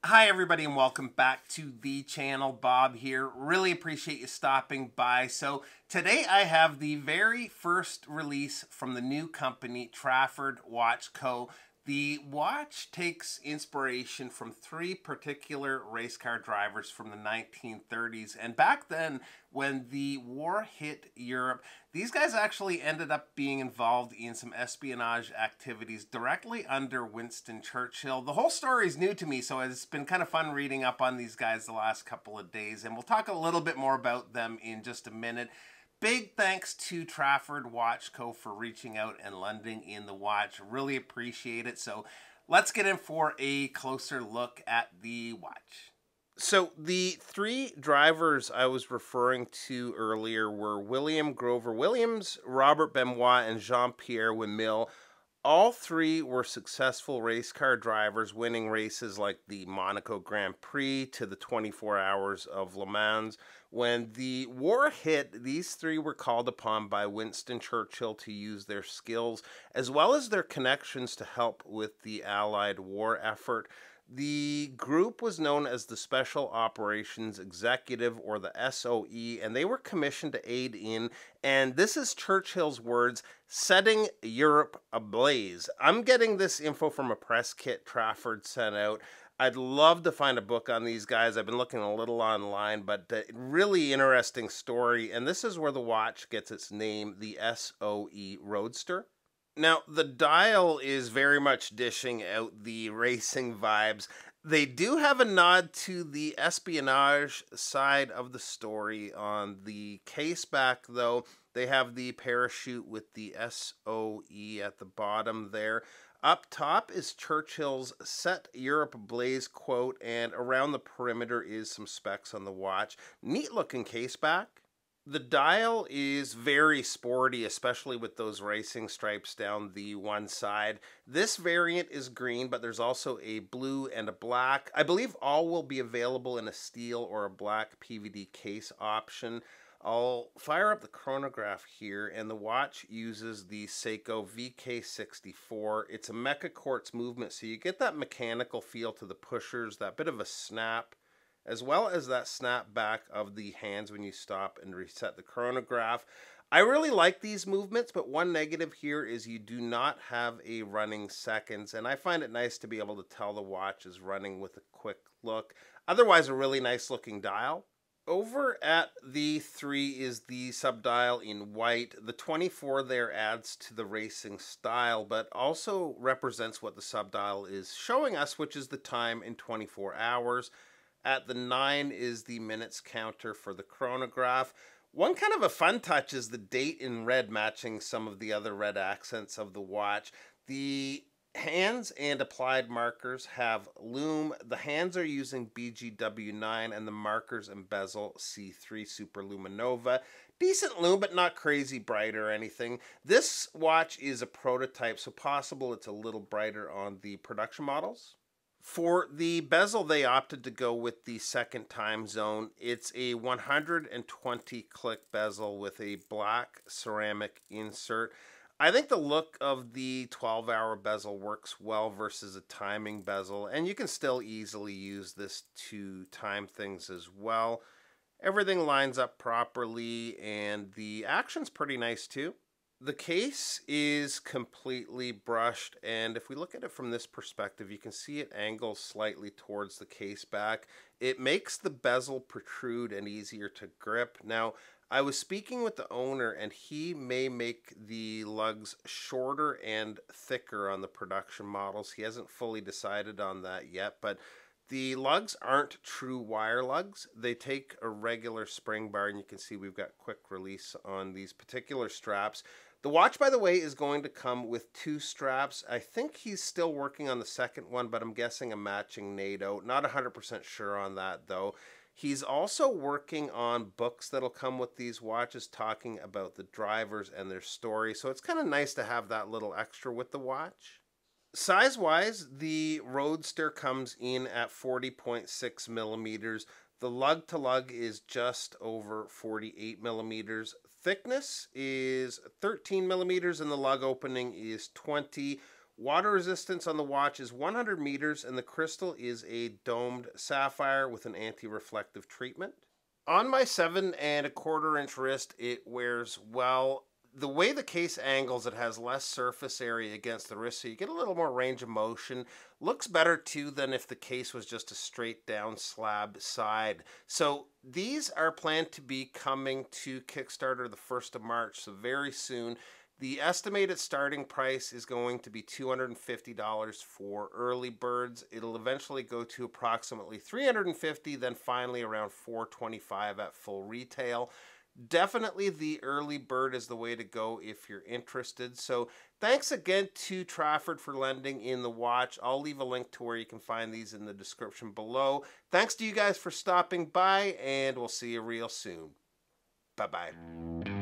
Hi everybody and welcome back to the channel. Bob here. Really appreciate you stopping by. So today I have the very first release from the new company, Trafford Watch Co. The watch takes inspiration from three particular race car drivers from the 1930s. And back then, when the war hit Europe, these guys actually ended up being involved in some espionage activities directly under Winston Churchill. The whole story is new to me, so it's been kind of fun reading up on these guys the last couple of days. And we'll talk a little bit more about them in just a minute. Big thanks to Trafford Watch Co. for reaching out and lending in the watch. Really appreciate it. So let's get in for a closer look at the watch. So the three drivers I was referring to earlier were William Grover Williams, Robert Benoit, and Jean-Pierre Wimille. All three were successful race car drivers, winning races like the Monaco Grand Prix to the 24 Hours of Le Mans. When the war hit, these three were called upon by Winston Churchill to use their skills as well as their connections to help with the Allied war effort. The group was known as the Special Operations Executive, or the S.O.E, and they were commissioned to aid in, and this is Churchill's words, setting Europe ablaze. I'm getting this info from a press kit Trafford sent out. I'd love to find a book on these guys. I've been looking a little online, but really interesting story, and this is where the watch gets its name, the S.O.E Roadster. Now, the dial is very much dishing out the racing vibes. They do have a nod to the espionage side of the story. On the case back, though, they have the parachute with the S.O.E at the bottom there. Up top is Churchill's "Set Europe Ablaze" quote, and around the perimeter is some specs on the watch. Neat looking case back. The dial is very sporty, especially with those racing stripes down the one side. This variant is green, but there's also a blue and a black. I believe all will be available in a steel or a black PVD case option. I'll fire up the chronograph here, and the watch uses the Seiko VK64. It's a mecha quartz movement, so you get that mechanical feel to the pushers, that bit of a snap, as well as that snap back of the hands when you stop and reset the chronograph. I really like these movements, but one negative here is you do not have a running seconds, and I find it nice to be able to tell the watch is running with a quick look. Otherwise, a really nice looking dial. Over at the 3 is the subdial in white. The 24 there adds to the racing style, but also represents what the subdial is showing us, which is the time in 24 hours. At the 9 is the minutes counter for the chronograph. One kind of a fun touch is the date in red matching some of the other red accents of the watch. The hands and applied markers have lume. The hands are using BGW9 and the markers and bezel C3 Superluminova. Decent lume, but not crazy bright or anything. This watch is a prototype, so possible it's a little brighter on the production models. For the bezel, they opted to go with the second time zone. It's a 120 click bezel with a black ceramic insert. I think the look of the 12-hour bezel works well versus a timing bezel, and you can still easily use this to time things as well. Everything lines up properly, and the action's pretty nice too. The case is completely brushed, and if we look at it from this perspective, you can see it angles slightly towards the case back. It makes the bezel protrude and easier to grip. Now, I was speaking with the owner, and he may make the lugs shorter and thicker on the production models. He hasn't fully decided on that yet, but the lugs aren't true wire lugs. They take a regular spring bar, and you can see we've got quick release on these particular straps. The watch, by the way, is going to come with 2 straps. I think he's still working on the second one, but I'm guessing a matching NATO. Not 100% sure on that, though. He's also working on books that'll come with these watches talking about the drivers and their story, so it's kind of nice to have that little extra with the watch. Size-wise, the Roadster comes in at 40.6 millimeters. The lug-to-lug is just over 48 millimeters. Thickness is 13 millimeters, and the lug opening is 20. Water resistance on the watch is 100 meters, and the crystal is a domed sapphire with an anti-reflective treatment. On my 7¼ inch wrist, it wears well. The way the case angles, it has less surface area against the wrist, so you get a little more range of motion. Looks better too than if the case was just a straight down slab side. So these are planned to be coming to Kickstarter the 1st of March, so very soon. The estimated starting price is going to be $250 for early birds. It'll eventually go to approximately $350, then finally around $425 at full retail. Definitely the early bird is the way to go if you're interested. So thanks again to Trafford for lending in the watch. I'll leave a link to where you can find these in the description below. Thanks to you guys for stopping by, and we'll see you real soon. Bye-bye.